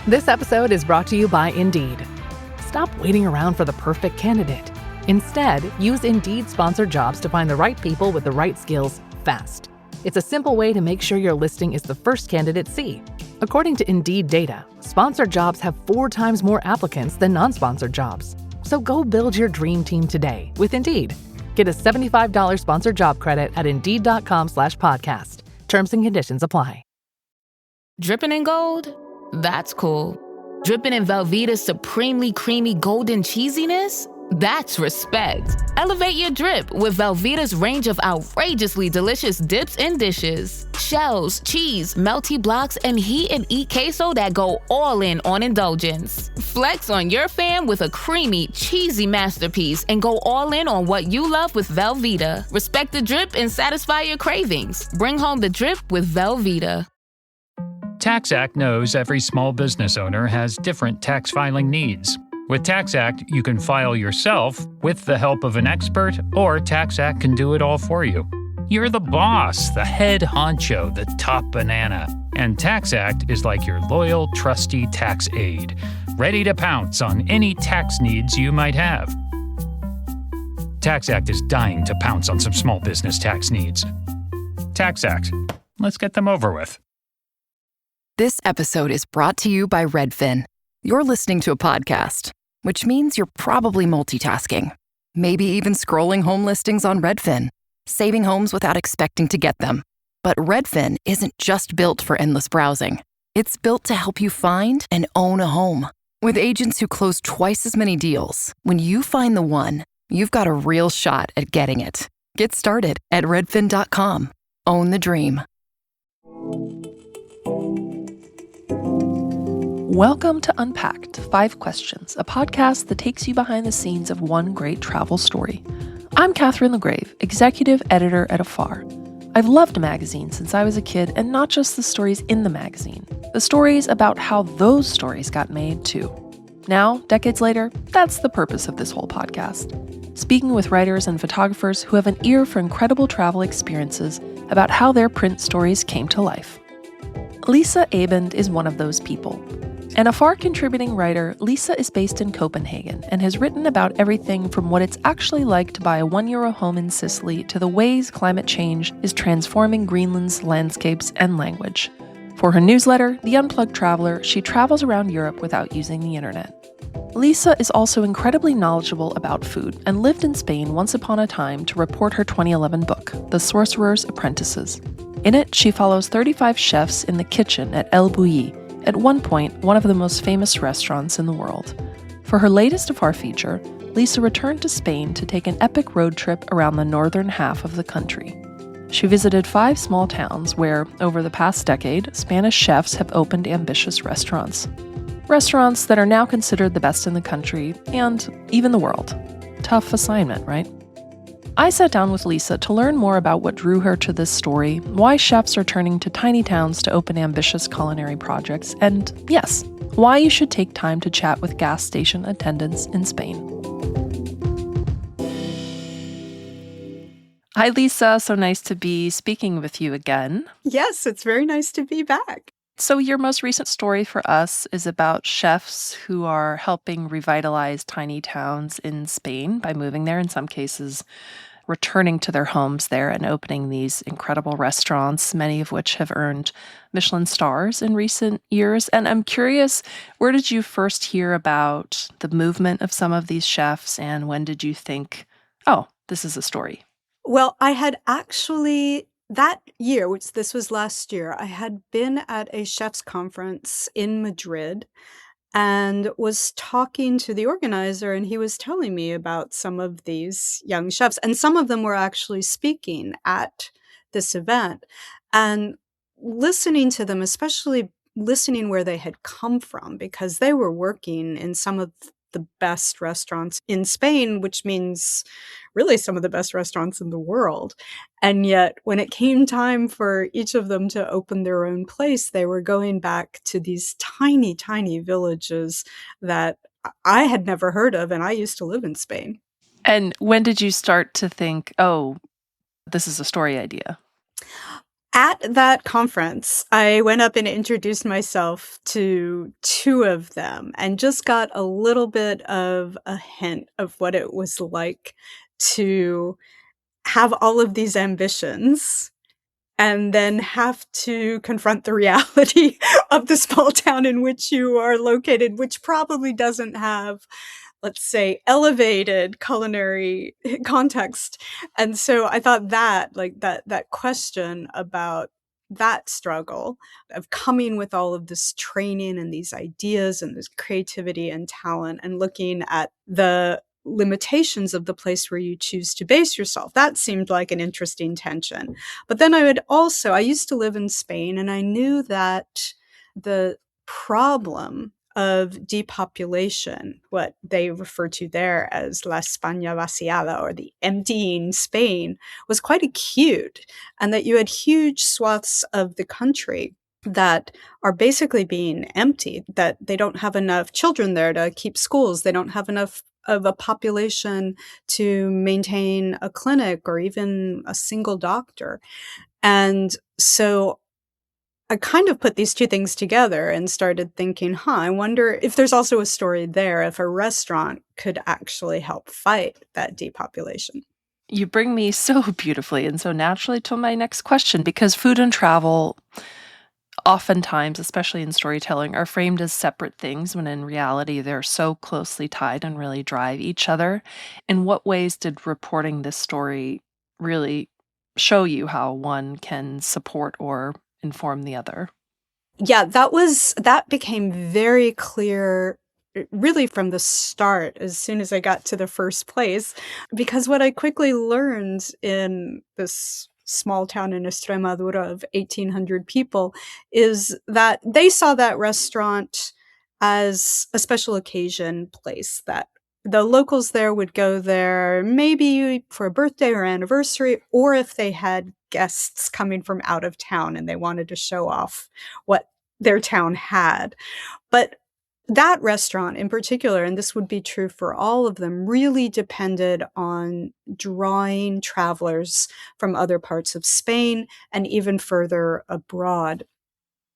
This episode is brought to you by Indeed. Stop waiting around for the perfect candidate. Instead, use Indeed sponsored jobs to find the right people with the right skills fast. It's a simple way to make sure your listing is the first candidates see. According to Indeed data, sponsored jobs have 4 times more applicants than non-sponsored jobs. So go build your dream team today with Indeed. Get a $75 sponsored job credit at Indeed.com/podcast. Terms and conditions apply. Dripping in gold? That's cool. Dripping in Velveeta's supremely creamy golden cheesiness? That's respect. Elevate your drip with Velveeta's range of outrageously delicious dips and dishes. Shells, cheese, melty blocks, and heat and eat queso that go all in on indulgence. Flex on your fam with a creamy, cheesy masterpiece and go all in on what you love with Velveeta. Respect the drip and satisfy your cravings. Bring home the drip with Velveeta. TaxAct knows every small business owner has different tax filing needs. With TaxAct, you can file yourself with the help of an expert, or TaxAct can do it all for you. You're the boss, the head honcho, the top banana. And TaxAct is like your loyal, trusty tax aide, ready to pounce on any tax needs you might have. TaxAct is dying to pounce on some small business tax needs. TaxAct. Let's get them over with. This episode is brought to you by Redfin. You're listening to a podcast, which means you're probably multitasking. Maybe even scrolling home listings on Redfin, saving homes without expecting to get them. But Redfin isn't just built for endless browsing. It's built to help you find and own a home. With agents who close twice as many deals, when you find the one, you've got a real shot at getting it. Get started at redfin.com. Own the dream. Welcome to Unpacked, 5 Questions, a podcast that takes you behind the scenes of one great travel story. I'm Catherine LaGrave, executive editor at Afar. I've loved a magazine since I was a kid, and not just the stories in the magazine, the stories about how those stories got made too. Now, decades later, that's the purpose of this whole podcast. Speaking with writers and photographers who have an ear for incredible travel experiences about how their print stories came to life. Lisa Abend is one of those people. An Afar contributing writer, Lisa is based in Copenhagen and has written about everything from what it's actually like to buy a €1 home in Sicily to the ways climate change is transforming Greenland's landscapes and language. For her newsletter, The Unplugged Traveler, she travels around Europe without using the internet. Lisa is also incredibly knowledgeable about food and lived in Spain once upon a time to report her 2011 book, The Sorcerer's Apprentices. In it, she follows 35 chefs in the kitchen at El Bulli, at one point, one of the most famous restaurants in the world. For her latest Afar feature, Lisa returned to Spain to take an epic road trip around the northern half of the country. She visited 5 small towns where, over the past decade, Spanish chefs have opened ambitious restaurants. Restaurants that are now considered the best in the country and even the world. Tough assignment, right? I sat down with Lisa to learn more about what drew her to this story, why chefs are turning to tiny towns to open ambitious culinary projects, and yes, why you should take time to chat with gas station attendants in Spain. Hi, Lisa. So nice to be speaking with you again. Yes, it's very nice to be back. So your most recent story for us is about chefs who are helping revitalize tiny towns in Spain by moving there, in some cases returning to their homes there and opening these incredible restaurants, many of which have earned Michelin stars in recent years. And I'm curious, where did you first hear about the movement of some of these chefs, and when did you think, oh, this is a story? Well, I had actually, that year, which this was last year, I had been at a chef's conference in Madrid and was talking to the organizer, and he was telling me about some of these young chefs, and some of them were actually speaking at this event. And listening to them, especially listening where they had come from, because they were working in some of the best restaurants in Spain, which means really some of the best restaurants in the world. And yet when it came time for each of them to open their own place, they were going back to these tiny, tiny villages that I had never heard of, and I used to live in Spain. And when did you start to think, oh, this is a story idea? At that conference, I went up and introduced myself to two of them and just got a little bit of a hint of what it was like to have all of these ambitions and then have to confront the reality of the small town in which you are located, which probably doesn't have, let's say, elevated culinary context. And so I thought that, like, that question about that struggle of coming with all of this training and these ideas and this creativity and talent and looking at the limitations of the place where you choose to base yourself. That seemed like an interesting tension. But then I used to live in Spain, and I knew that the problem of depopulation, what they refer to there as La España vaciada, or the emptying Spain, was quite acute, and that you had huge swaths of the country that are basically being emptied, that they don't have enough children there to keep schools, they don't have enough of a population to maintain a clinic or even a single doctor. And so I kind of put these two things together and started thinking, I wonder if there's also a story there, if a restaurant could actually help fight that depopulation. You bring me so beautifully and so naturally to my next question, because food and travel, oftentimes, especially in storytelling, are framed as separate things when in reality they're so closely tied and really drive each other. In what ways did reporting this story really show you how one can support or inform the other? Yeah, that became very clear really from the start, as soon as I got to the first place, because what I quickly learned in this small town in Extremadura of 1,800 people is that they saw that restaurant as a special occasion place, that the locals there would go there maybe for a birthday or anniversary, or if they had guests coming from out of town and they wanted to show off what their town had. But that restaurant in particular, and this would be true for all of them, really depended on drawing travelers from other parts of Spain and even further abroad.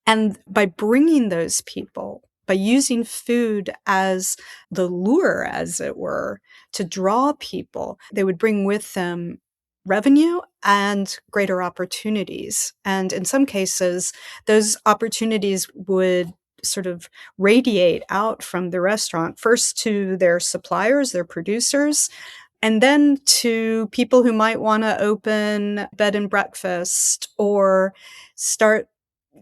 And by bringing those people, by using food as the lure, as it were, to draw people, they would bring with them revenue and greater opportunities. And in some cases, those opportunities would sort of radiate out from the restaurant, first to their suppliers, their producers, and then to people who might want to open bed and breakfast or start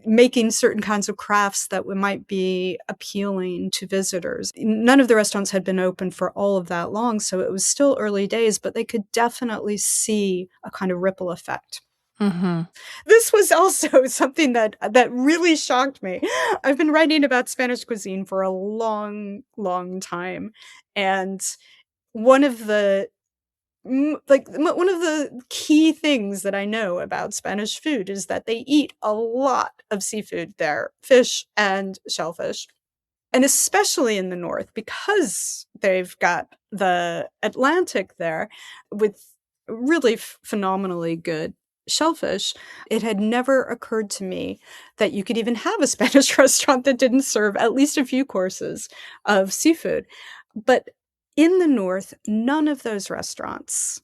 making certain kinds of crafts that might be appealing to visitors. None of the restaurants had been open for all of that long, so it was still early days, but they could definitely see a kind of ripple effect. Mm-hmm. This was also something that really shocked me. I've been writing about Spanish cuisine for a long, long time, and one of the one of the key things that I know about Spanish food is that they eat a lot of seafood there, fish and shellfish. And especially in the north, because they've got the Atlantic there with really phenomenally good shellfish, it had never occurred to me that you could even have a Spanish restaurant that didn't serve at least a few courses of seafood. But in the north, none of those restaurants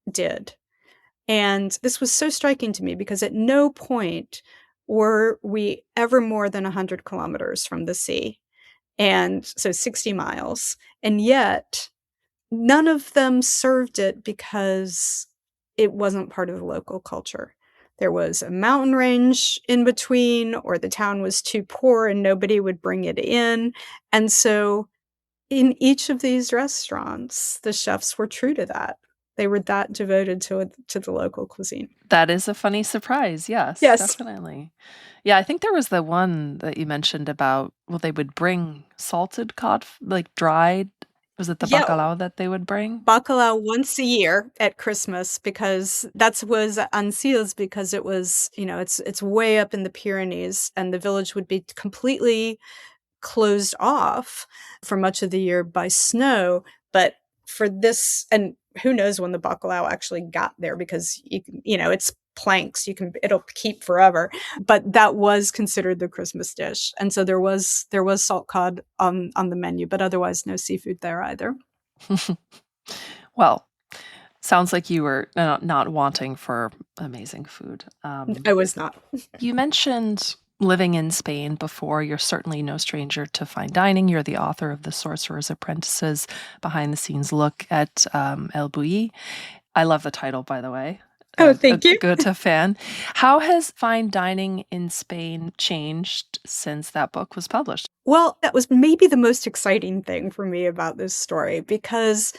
did. And this was so striking to me because at no point were we ever more than 100 kilometers from the sea. And so 60 miles. And yet, none of them served it because it wasn't part of the local culture. There was a mountain range in between, or the town was too poor and nobody would bring it in. And so in each of these restaurants, the chefs were true to that. They were that devoted to the local cuisine. That is a funny surprise. Yes, Yes. definitely. Yeah, I think there was the one that you mentioned about, well, they would bring salted cod, like dried. Was it the Yeah. bacalao that they would bring? Bacalao once a year at Christmas, because that was Ancils, because it was, it's way up in the Pyrenees, and the village would be completely closed off for much of the year by snow. But for this, and who knows when the bacalao actually got there, because it's planks. It'll keep forever. But that was considered the Christmas dish. And so there was salt cod on the menu, but otherwise no seafood there either. Well, sounds like you were not wanting for amazing food. I was not. You mentioned living in Spain before. You're certainly no stranger to fine dining. You're the author of The Sorcerer's Apprentices, behind-the-scenes look at El Bulli. I love the title, by the way. Oh, thank you. Goethe fan. How has fine dining in Spain changed since that book was published? Well, that was maybe the most exciting thing for me about this story, because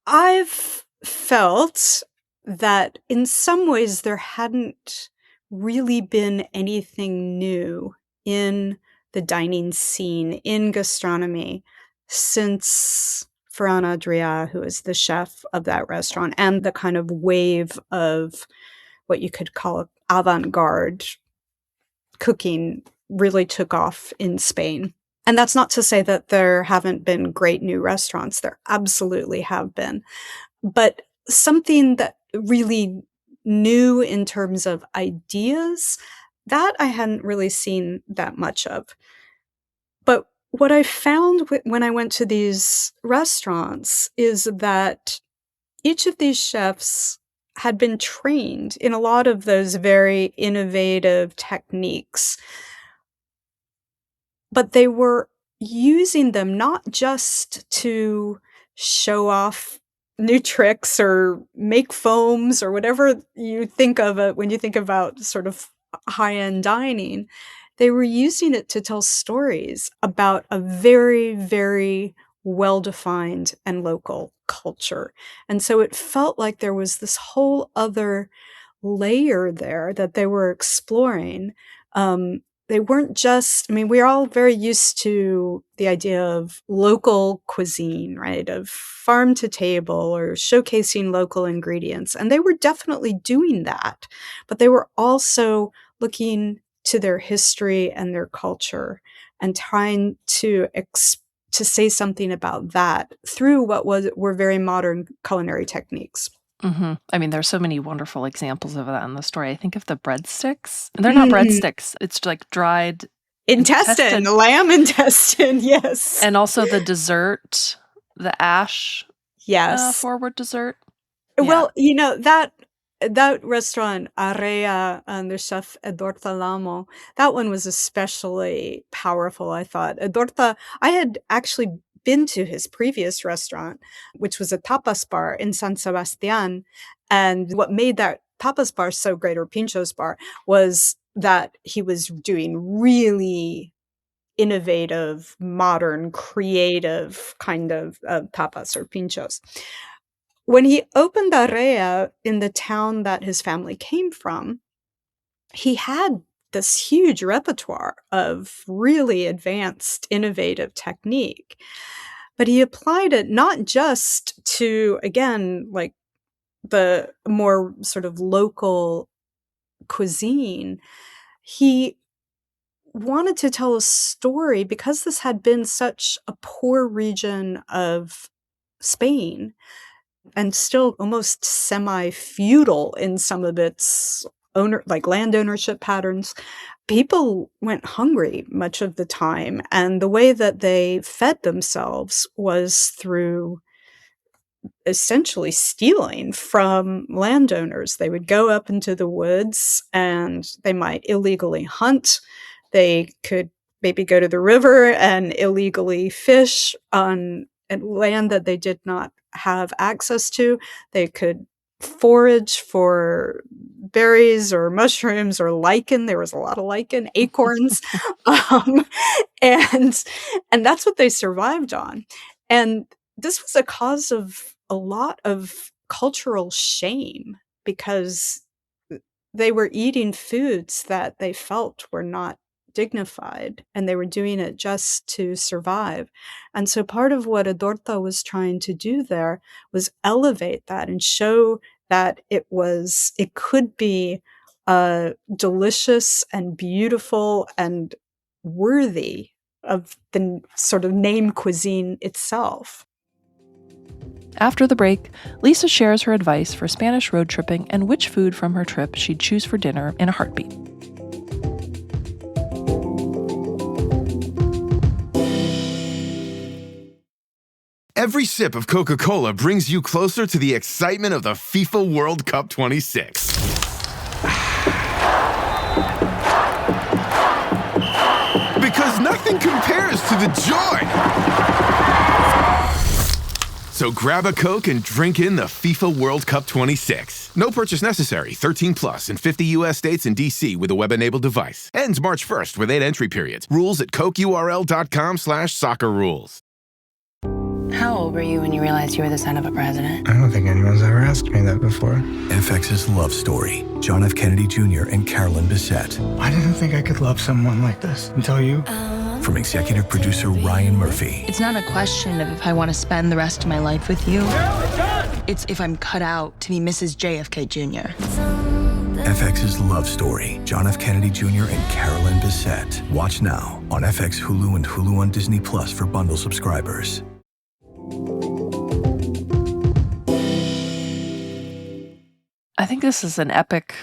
I've felt that in some ways there hadn't really been anything new in the dining scene, in gastronomy, since Ferran Adrià, who is the chef of that restaurant, and the kind of wave of what you could call avant-garde cooking really took off in Spain. And that's not to say that there haven't been great new restaurants. There absolutely have been. But something that really new in terms of ideas, that I hadn't really seen that much of. But what I found when I went to these restaurants is that each of these chefs had been trained in a lot of those very innovative techniques, but they were using them not just to show off new tricks or make foams or whatever you think of it when you think about sort of high-end dining. They were using it to tell stories about a very, very well-defined and local culture. And so it felt like there was this whole other layer there that they were exploring. They weren't just, I mean, we're all very used to the idea of local cuisine, right? Of farm to table or showcasing local ingredients. And they were definitely doing that, but they were also looking to their history and their culture and trying to say something about that through what were very modern culinary techniques. Mm-hmm. I mean, there's so many wonderful examples of that in the story. I think of the breadsticks. They're not breadsticks. It's like dried intestine, lamb intestine, yes. And also the dessert, the ash forward dessert. Well, you know, that restaurant, Area, and the chef Edorta Lamo, that one was especially powerful, I thought. Edorta, I had actually been to his previous restaurant, which was a tapas bar in San Sebastian. And what made that tapas bar so great, or Pinchos bar, was that he was doing really innovative, modern, creative kind of tapas or pinchos. When he opened Area in the town that his family came from, he had this huge repertoire of really advanced, innovative technique. But he applied it not just to, again, like the more sort of local cuisine. He wanted to tell a story because this had been such a poor region of Spain and still almost semi-feudal in some of its land ownership patterns. People went hungry much of the time, and the way that they fed themselves was through essentially stealing from landowners. They would go up into the woods and they might illegally hunt. They could maybe go to the river and illegally fish on land that they did not have access to. They could forage for berries or mushrooms or lichen. There was a lot of lichen, acorns. And that's what they survived on. And this was a cause of a lot of cultural shame because they were eating foods that they felt were not dignified, and they were doing it just to survive. And so part of what Edorta was trying to do there was elevate that and show that it could be delicious and beautiful and worthy of the sort of name cuisine itself. After the break, Lisa shares her advice for Spanish road tripping and which food from her trip she'd choose for dinner in a heartbeat. Every sip of Coca-Cola brings you closer to the excitement of the FIFA World Cup 26. Because nothing compares to the joy. So grab a Coke and drink in the FIFA World Cup 26. No purchase necessary. 13 plus in 50 U.S. states and D.C. with a web-enabled device. Ends March 1st with 8 entry periods. Rules at cokeurl.com/soccerrules. How old were you when you realized you were the son of a president? I don't think anyone's ever asked me that before. FX's Love Story. John F. Kennedy Jr. and Carolyn Bessette. I didn't think I could love someone like this until you. From executive producer Ryan Murphy. It's not a question of if I want to spend the rest of my life with you. It's if I'm cut out to be Mrs. JFK Jr. FX's Love Story. John F. Kennedy Jr. and Carolyn Bessette. Watch now on FX, Hulu, and Hulu on Disney Plus for bundle subscribers. I think this is an epic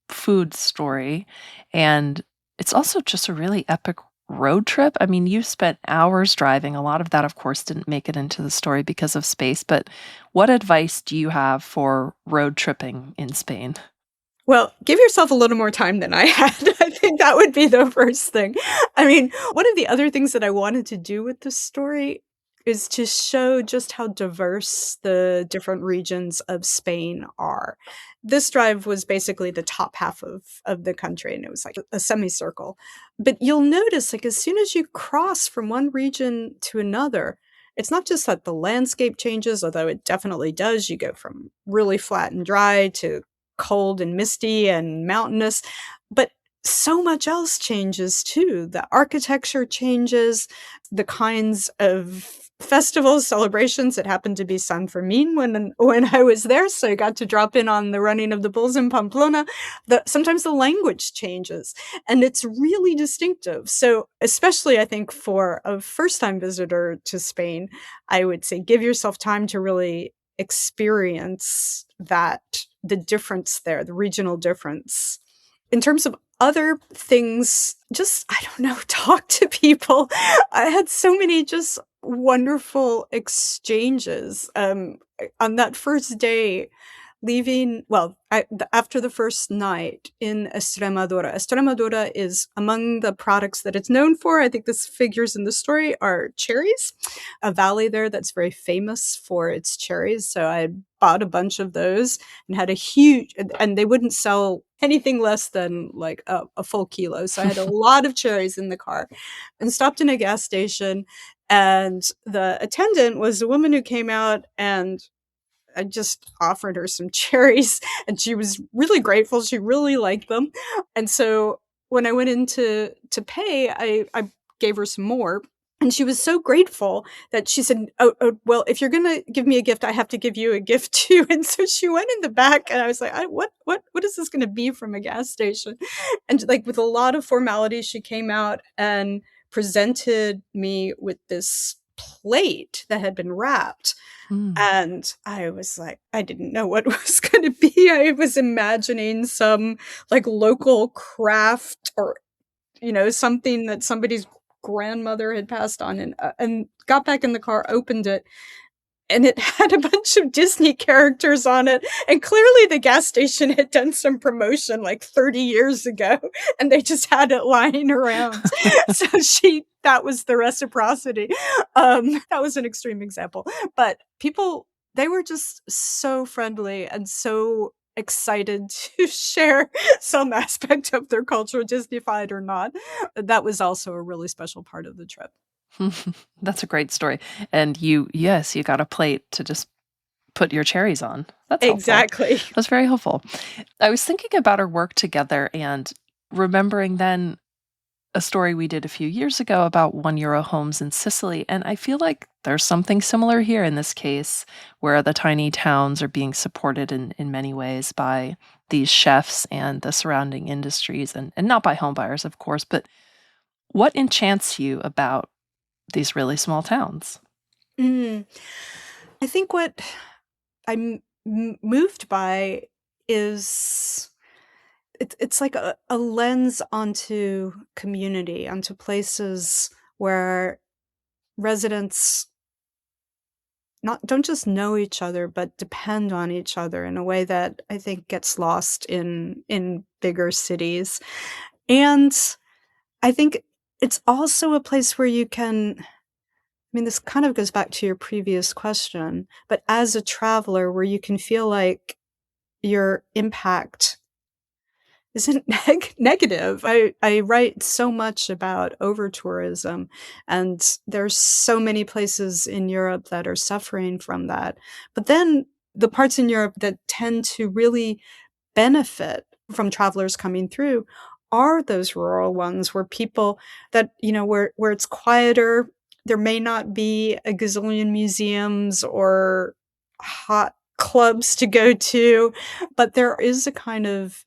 food story, and it's also just a really epic road trip. I mean, you spent hours driving. A lot of that, of course, didn't make it into the story because of space, but what advice do you have for road tripping in Spain? Well, give yourself a little more time than I had. I think that would be the first thing. I mean, one of the other things that I wanted to do with this story is to show just how diverse the different regions of Spain are. This drive was basically the top half of the country, and it was like a semicircle. But you'll notice, like, as soon as you cross from one region to another, it's not just that the landscape changes, although it definitely does. You go from really flat and dry to cold and misty and mountainous, but so much else changes too. The architecture changes, the kinds of festivals, celebrations. It happened to be San Fermin when I was there, so I got to drop in on the running of the bulls in Pamplona. Sometimes the language changes, and it's really distinctive. So especially, I think, for a first-time visitor to Spain, I would say give yourself time to really experience the difference there, the regional difference. In terms of other things, just, I don't know, talk to people. I had so many just wonderful exchanges. On that first day, after the first night in Extremadura. Extremadura is among the products that it's known for. I think this figures in the story are cherries, a valley there that's very famous for its cherries. So I bought a bunch of those and had and they wouldn't sell anything less than like a full kilo. So I had a lot of cherries in the car and stopped in a gas station. And the attendant was a woman who came out, and I just offered her some cherries, and she was really grateful. She really liked them. And so when I went in to pay, I gave her some more. And she was so grateful that she said, well, if you're going to give me a gift, I have to give you a gift too. And so she went in the back, and I was like, what is this going to be from a gas station? And like with a lot of formality, she came out and presented me with this plate that had been wrapped. And I was like, I didn't know what it was going to be. I was imagining some like local craft or, something that somebody's grandmother had passed on, and got back in the car, opened it, and it had a bunch of Disney characters on it. And clearly the gas station had done some promotion like 30 years ago, and they just had it lying around. So that was the reciprocity. That was an extreme example. But people, they were just so friendly and so excited to share some aspect of their culture, Disneyfied or not. That was also a really special part of the trip. That's a great story. And you got a plate to just put your cherries on. That's helpful. Exactly. That's very helpful. I was thinking about our work together and remembering then a story we did a few years ago about €1 homes in Sicily. And I feel like there's something similar here in this case, where the tiny towns are being supported in many ways by these chefs and the surrounding industries, and not by homebuyers, of course. But what enchants you about these really small towns? I think what I'm moved by is it's like a lens onto community, onto places where residents not don't just know each other, but depend on each other in a way that I think gets lost in bigger cities. And I think it's also a place where you can, I mean, this kind of goes back to your previous question, but as a traveler, where you can feel like your impact isn't negative. I write so much about over tourism, and there's so many places in Europe that are suffering from that. But then the parts in Europe that tend to really benefit from travelers coming through are those rural ones where people that, where it's quieter. There may not be a gazillion museums or hot clubs to go to, but there is a kind of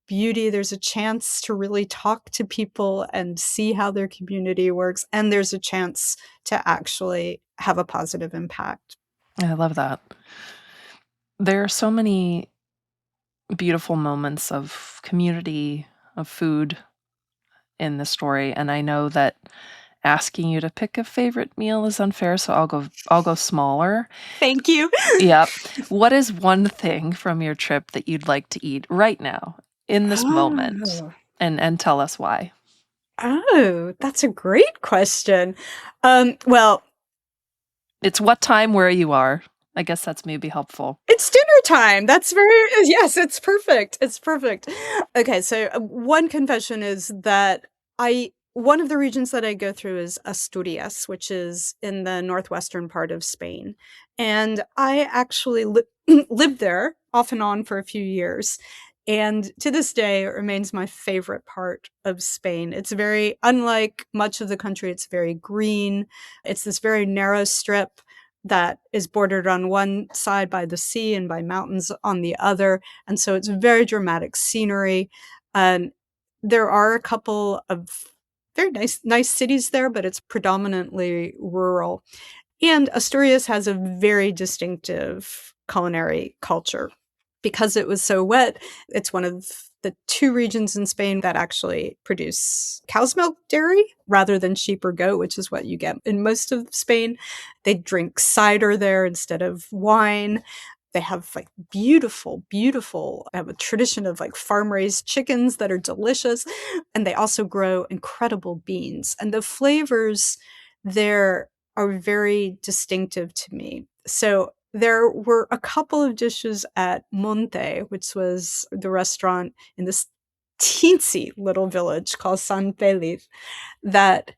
beauty. There's a chance to really talk to people and see how their community works. And there's a chance to actually have a positive impact. I love that. There are so many beautiful moments of community, of food in the story, and I know that asking you to pick a favorite meal is unfair, so I'll go smaller. Thank you. Yep. What is one thing from your trip that you'd like to eat right now in this moment? Oh. And tell us why. Oh, that's a great question. Well, It's what time where you are. I guess that's maybe helpful. it's dinner time. That's very, yes, it's perfect. It's perfect. Okay, so one confession is that one of the regions that I go through is Asturias, which is in the northwestern part of Spain. And I actually lived there off and on for a few years. And to this day, it remains my favorite part of Spain. It's very, unlike much of the country, it's very green. It's this very narrow strip that is bordered on one side by the sea and by mountains on the other. And so it's very dramatic scenery. There are a couple of very nice cities there, but it's predominantly rural. And Asturias has a very distinctive culinary culture. Because it was so wet, it's one of the two regions in Spain that actually produce cow's milk dairy rather than sheep or goat, which is what you get in most of Spain. They drink cider there instead of wine. They have like beautiful, I have a tradition of like farm-raised chickens that are delicious. And they also grow incredible beans. And the flavors there are very distinctive to me. So there were a couple of dishes at Monte, which was the restaurant in this teensy little village called San Feliz, that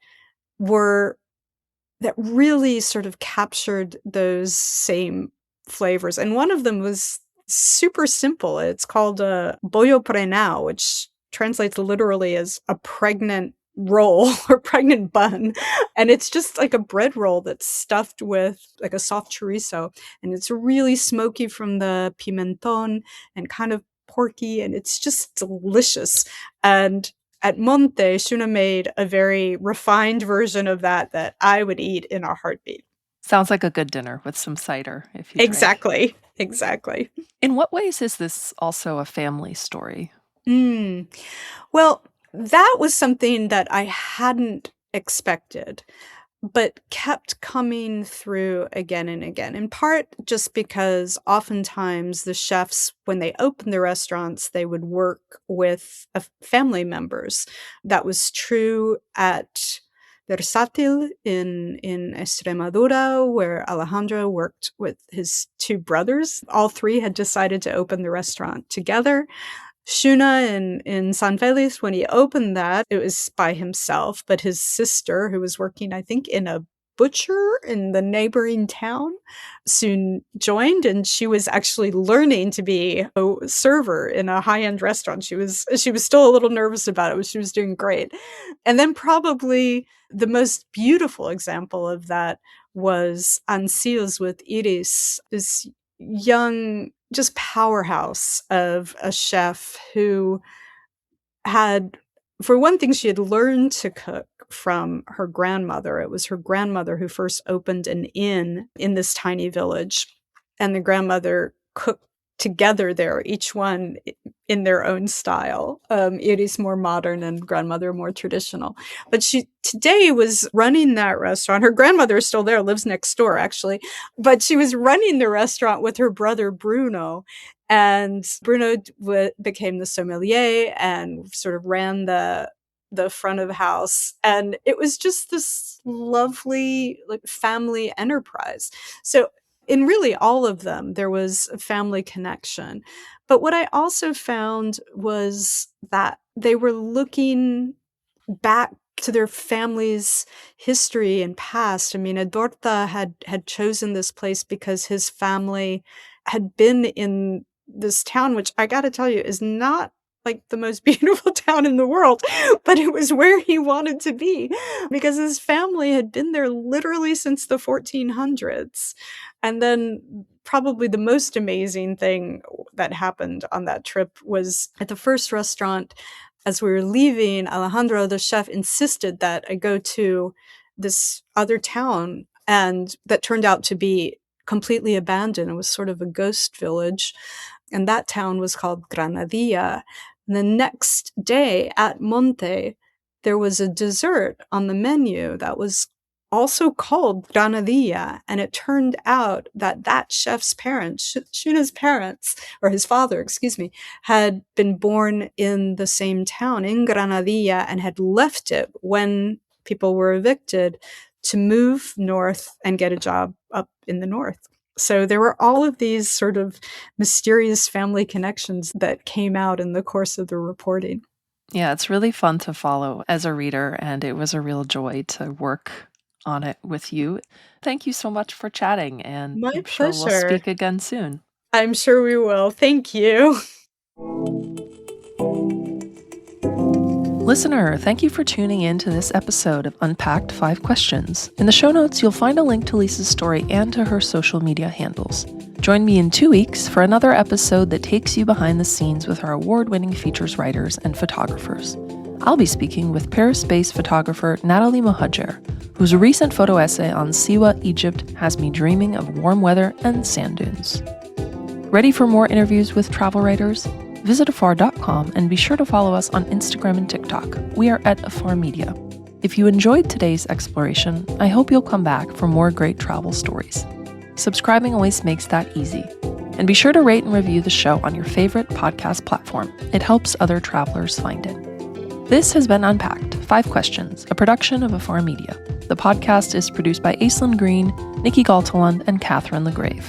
really sort of captured those same flavors. And one of them was super simple. It's called bollo prenau, which translates literally as a pregnant roll or pregnant bun. And it's just like a bread roll that's stuffed with like a soft chorizo. And it's really smoky from the pimenton and kind of porky. And it's just delicious. And at Monte, Shuna made a very refined version of that I would eat in a heartbeat. Sounds like a good dinner with some cider if you Exactly. In what ways is this also a family story? Well, that was something that I hadn't expected, but kept coming through again and again, in part just because oftentimes the chefs, when they opened the restaurants, they would work with family members. That was true at Versátil in Extremadura, where Alejandro worked with his two brothers. All three had decided to open the restaurant together. Shuna in San Feliz, when he opened that, it was by himself, but his sister, who was working, I think, in a butcher in the neighboring town, soon joined, and she was actually learning to be a server in a high-end restaurant. She was still a little nervous about it, but she was doing great. And then probably the most beautiful example of that was Ancil's with Iris, this young just powerhouse of a chef who had, for one thing, she had learned to cook from her grandmother. It was her grandmother who first opened an inn in this tiny village, and the grandmother cooked together there, each one in their own style. Iris more modern and grandmother more traditional. But she today was running that restaurant. Her grandmother is still there, lives next door actually. But she was running the restaurant with her brother Bruno. And Bruno became the sommelier and sort of ran the front of the house. And it was just this lovely family enterprise. So in really all of them, there was a family connection. But what I also found was that they were looking back to their family's history and past. I mean, Edorta had chosen this place because his family had been in this town, which I got to tell you is not like the most beautiful town in the world, but it was where he wanted to be because his family had been there literally since the 1400s. And then probably the most amazing thing that happened on that trip was at the first restaurant, as we were leaving, Alejandro, the chef, insisted that I go to this other town, and that turned out to be completely abandoned. It was sort of a ghost village. And that town was called Granadilla. And the next day at Monte, there was a dessert on the menu that was also called Granadilla. And it turned out that chef's parents, Shuna's parents, or his father, had been born in the same town, in Granadilla, and had left it when people were evicted to move north and get a job up in the north. So there were all of these sort of mysterious family connections that came out in the course of the reporting. Yeah, it's really fun to follow as a reader, and it was a real joy to work on it with you. Thank you so much for chatting, and My I'm pleasure. sure we'll speak again soon. I'm sure we will. Thank you. Listener, thank you for tuning in to this episode of Unpacked 5 Questions. In the show notes, you'll find a link to Lisa's story and to her social media handles. Join me in 2 weeks for another episode that takes you behind the scenes with our award-winning features writers and photographers. I'll be speaking with Paris-based photographer Natalie Mohajer, whose recent photo essay on Siwa, Egypt has me dreaming of warm weather and sand dunes. Ready for more interviews with travel writers? Visit afar.com and be sure to follow us on Instagram and TikTok. We are at Afar Media. If you enjoyed today's exploration, I hope you'll come back for more great travel stories. Subscribing always makes that easy. And be sure to rate and review the show on your favorite podcast platform. It helps other travelers find it. This has been Unpacked, 5 Questions, a production of Afar Media. The podcast is produced by Aislinn Green, Nikki Galtaland, and Catherine LeGrave.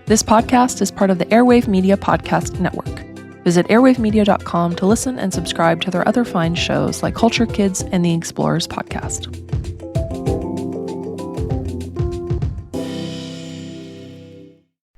This podcast is part of the Airwave Media Podcast Network. Visit airwavemedia.com to listen and subscribe to their other fine shows like Culture Kids and the Explorers Podcast.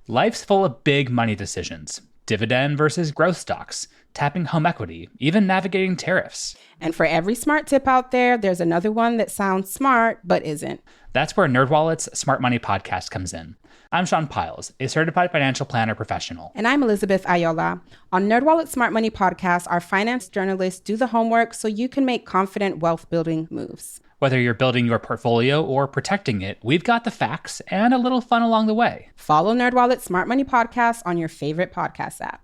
Life's full of big money decisions. Dividend versus growth stocks, tapping home equity, even navigating tariffs. And for every smart tip out there, there's another one that sounds smart but isn't. That's where NerdWallet's Smart Money Podcast comes in. I'm Sean Piles, a certified financial planner professional. And I'm Elizabeth Ayola. On NerdWallet's Smart Money Podcast, our finance journalists do the homework so you can make confident wealth-building moves. Whether you're building your portfolio or protecting it, we've got the facts and a little fun along the way. Follow NerdWallet's Smart Money Podcast on your favorite podcast app.